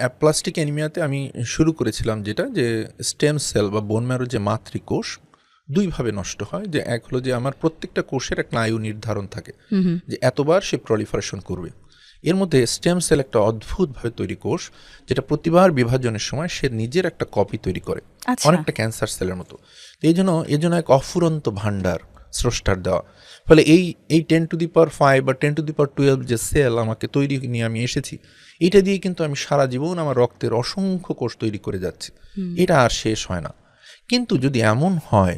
Aplastic অ্যানিমিয়াতে আমি শুরু করেছিলাম যেটা যে স্টেম সেল বা বোন ম্যারো যে মাতৃকোষ দুইভাবে নষ্ট হয়। যে এক হলো যে আমার প্রত্যেকটা কোষের একটা আয়ু নির্ধারণ থাকে যে এতবার সে প্রলিফারেশন করবে। এর মধ্যে স্টেম সেল একটা অদ্ভুতভাবে তৈরি কোষ, যেটা প্রতিবার বিভাজনের সময় সে নিজের একটা কপি তৈরি করে, অনেকটা ক্যান্সার সেলের মতো। এই জন্য এক অফুরন্ত ভাণ্ডার স্রষ্টার দেওয়া। ফলে এই 10⁵ বা 10⁻12 যে সেল আমাকে তৈরি নিয়ে আমি এসেছি, এটা দিয়ে কিন্তু আমি সারা জীবন আমার রক্তের অসংখ্য কোষ তৈরি করে যাচ্ছি, এটা আর শেষ হয় না। কিন্তু যদি এমন হয়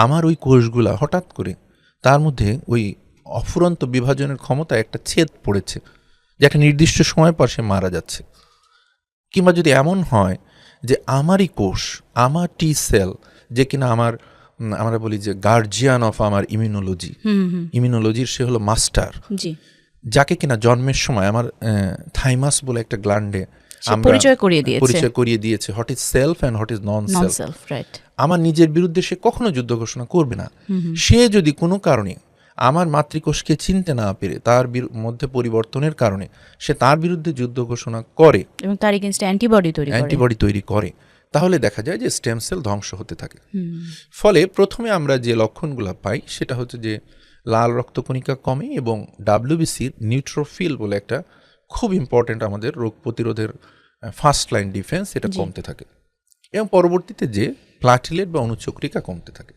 আমার ওই কোষগুলা হঠাৎ করে তার মধ্যে ওই অফুরন্ত বিভাজনের ক্ষমতা একটা ছেদ পড়েছে, যে একটা নির্দিষ্ট সময় পর সে মারা যাচ্ছে, কিংবা যদি এমন হয় যে আমারই কোষ, আমার টি সেল, যে কিনা আমরা বলি যে গার্জিয়ান অফ আমার ইমিউনোলজির সে হলো মাস্টার, যাকে কিনা জন্মের সময় আমার থাইমাস বলে একটা গ্ল্যান্ডে পরিচয় করিয়ে দিয়েছে what is self and what is non self. আমার নিজের বিরুদ্ধে সে কখনো যুদ্ধ ঘোষণা করবে না। সে যদি কোনো কারণে আমার মাতৃকোষকে চিনতে না পেরে তার মধ্যে পরিবর্তনের কারণে সে তার বিরুদ্ধে যুদ্ধ ঘোষণা করে এবং তার এগেইনস্টে অ্যান্টিবডি তৈরি করে, তাহলে দেখা যায় যে স্টেম সেল ধ্বংস হতে থাকে। ফলে প্রথমে আমরা যে লক্ষণগুলো পাই সেটা হচ্ছে যে লাল রক্তকণিকা কমে এবং ডাব্লিউবিসির নিউট্রোফিল বলে একটা খুব ইম্পর্টেন্ট আমাদের রোগ প্রতিরোধের ফার্স্ট লাইন ডিফেন্স, এটা কমতে থাকে। এবং পরবর্তীতে যে প্লাটিলেট বা অনুচক্রিকা কমতে থাকে।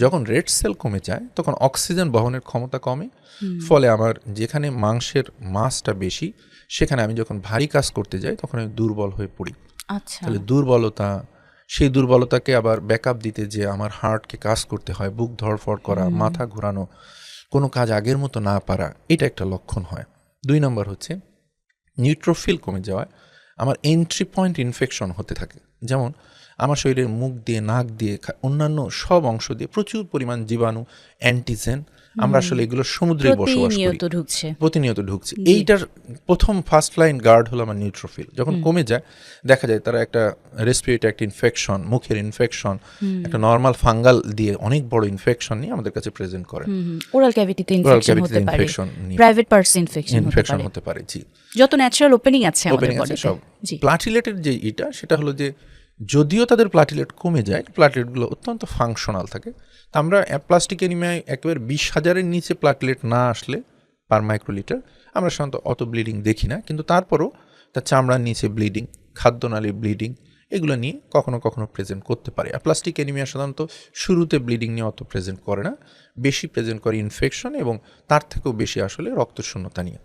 যখন রেড সেল কমে যায় তখন অক্সিজেন বহনের ক্ষমতা কমে, ফলে আমার যেখানে মাংসের মাসটা বেশি সেখানে আমি যখন ভারী কাজ করতে যাই তখন আমি দুর্বল হয়ে পড়ি। তাহলে সেই দুর্বলতাকে আবার ব্যাকআপ দিতে যে আমার হার্টকে কাজ করতে হয়, বুক ধড়ফড় করা, মাথা ঘোরানো, কোনো কাজ আগের মতো না পারা, এটা একটা লক্ষণ হয়। 2 নম্বর হচ্ছে নিউট্রোফিল কমে যাওয়ায় আমার এন্ট্রি পয়েন্ট ইনফেকশন হতে থাকে। যেমন আমার শরীরের মুখ দিয়ে, নাক দিয়ে, অন্যান্য সব অংশ দিয়ে প্রচুর পরিমাণ জীবাণু, অ্যান্টিজেন, আমরা আসলে এগুলো সমুদ্রে বসবাস করি, প্রতিনিয়ত ঢুকছে। এইটার প্রথম ফার্স্ট লাইন গার্ড হলো আমার নিউট্রোফিল। যখন কমে যায় দেখা যায় তারা একটা রেসপিরেটরি একটা ইনফেকশন, মুখের ইনফেকশন, একটা নর্মাল ফাঙ্গাল দিয়ে অনেক বড় ইনফেকশন নিয়ে আমাদের কাছে প্রেজেন্ট করে। ওরাল ক্যাভিটিতে ইনফেকশন হতে পারে, প্রাইভেট পার্টস ইনফেকশন হতে পারে। জি, যত ন্যাচারাল ওপেনিং আছে আমাদের বডিতে সব। প্লাটিলেটের যে সেটা হলো যে যদিও তাদের প্লাটিলেট কমে যায়, প্লাটিলেটগুলো অত্যন্ত ফাংশনাল থাকে। তা আমরা অ্যাপ্লাস্টিক অ্যানিমিয়ায় একেবারে 20,000-এর নিচে প্লাটিলেট না আসলে পার মাইক্রোলিটার আমরা সাধারণত অত ব্লিডিং দেখি না, কিন্তু তারপরও তার চামড়ার নিচে ব্লিডিং, খাদ্যনালীর ব্লিডিং, এগুলো নিয়ে কখনো কখনো প্রেজেন্ট করতে পারে। অ্যাপ্লাস্টিক অ্যানিমিয়া সাধারণত শুরুতে ব্লিডিং নিয়ে অত প্রেজেন্ট করে না, বেশি প্রেজেন্ট করে ইনফেকশন এবং তার থেকেও বেশি আসলে রক্তশূন্যতা নিয়ে।